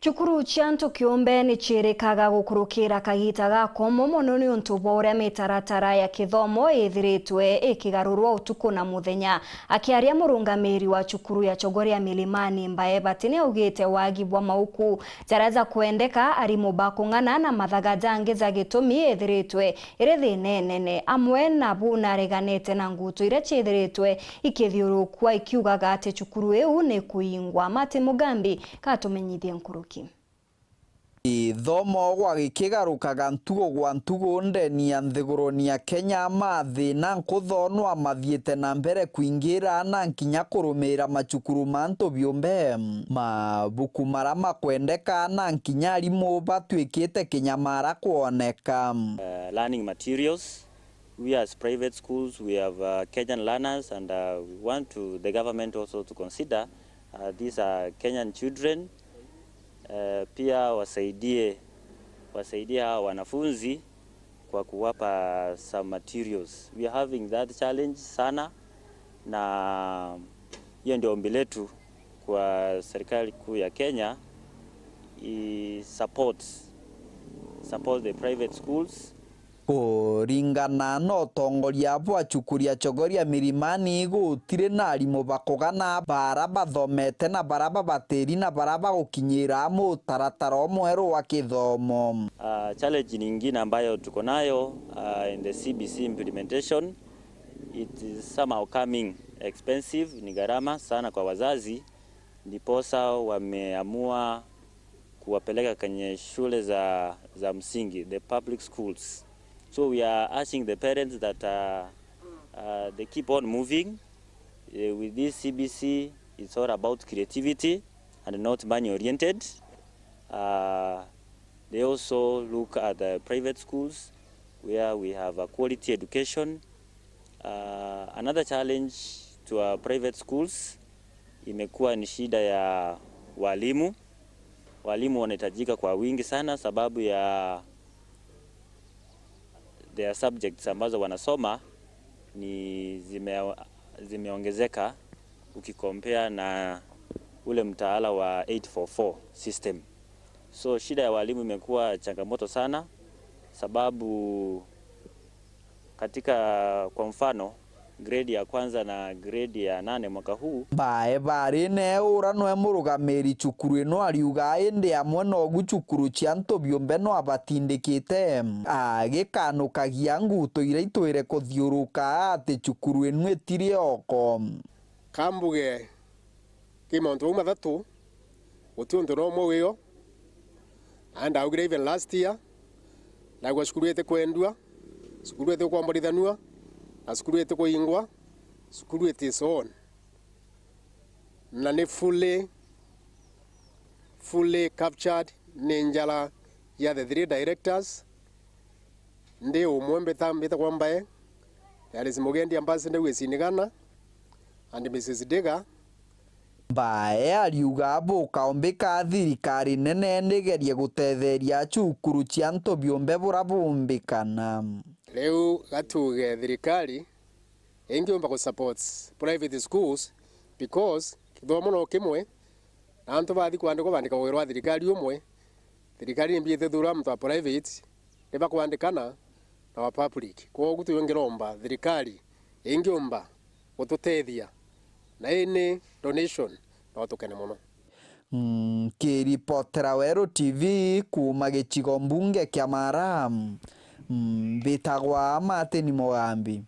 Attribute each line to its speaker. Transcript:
Speaker 1: Cukuru cia ANTU Kiumbe ni cirikaga gukurukira kagita gako mono ni untu bwa mitaratara ya kithomo ithiritwe ikigarurwa utuku na muthenya. Akiaria murungamiri wa cukuru ya Chogoria Milimani Mbae Batini augite WAAGI bwa MAUKU jaraza kuendeka arimu bakung'ana na mathaga angi za gitumi ithiritwe iri thina nene amwe na buna reganete na ngutu ire cithiritwe ikithiurukwa ikiugaga ati cukuru iu ni kuingwa. Mati Mugambi katumenyithie nkuruki.
Speaker 2: Kithomo gwagikigarukaga ntugo gwa ntugo ndeni ya nthiguruni ya Kenya mathina nkuthonwa mathiete na mbere kuingira na nkinya kurumira macukuru ma ANTU biumbe mabuku mara makwendeka na nkinya arimu batwikite kinyamara kuoneka.
Speaker 3: Learning materials. We as private schools, we have Kenyan learners, and we want the government also to consider these are Kenyan children. Pia wasaidie wanafunzi kwa kuwapa some materials. We are having that challenge sana, na hiyo ndio ombi letu kwa serikali kuu ya Kenya support the private schools.
Speaker 2: Kuringana no tongoria bwa cukuru ya Chogoria Milimani gutire na arimu bakugana bara bathomete na bara babatiri na bara bagukinyira mutaratara mweru wa kithomo.
Speaker 3: Challenge nyingine ambayo tuko nayo in the CBC implementation, it is somehow coming expensive, ni gharama sana kwa wazazi, ndiposa wameamua kuwapeleka kwenye shule za msingi, the public schools. So we are asking the parents that they keep on moving. With this CBC, it's all about creativity and not money oriented. They also look at the private schools where we have a quality education. Another challenge to our private schools imekuwa ni shida ya walimu. Walimu wanahitajika kwa wingi sana sababu ya their subjects ambazo wanasoma ni zimeongezeka ukikompea na ule mtaala wa 844 system. So shida ya walimu imekuwa changamoto sana sababu katika kwa mfano grade ya kwanza na grade ya 8 mwaka huu
Speaker 2: Mbae bari ne uranwe murugamiri cukuru ino ariuga indi amwe no gucukuru cia ANTU biumbe no abatindikite agikanukagia nguto ire itwire kuthiuruka ati cukuru ino itire oko
Speaker 4: kambuge kimonto mathatu utundu no mwiyo and augire even last year na gwa cukuru ite kwendua cukuru ite kwamborithanua na cukuru ite kuingwa cukuru ite so on na ni fully captured ni njala ya the three directors ndi umwembe tambita kwa Mbae there is Mugendi ambassador wesinigana and Mrs. Dega.
Speaker 2: Mbae ariuga bukaombika thirikari nene ndigerie gutetheria cukuru cia ANTU biumbe burabumbikana.
Speaker 4: Leo gatuge thirikari ingiomba ku support private schools because kithomo no kimwe na ANTU bathi kwandika bandika wira thirikari umwe thirikari mbiete thura mtu private niba kwandikana na wa public kwa gutu yongiromba thirikari ingiomba gututethia na ini donation na watukane muno.
Speaker 2: Kiripotera Weru TV kuma gicigo mbunge kia Mara, bitagwa Mathiina Mugambi.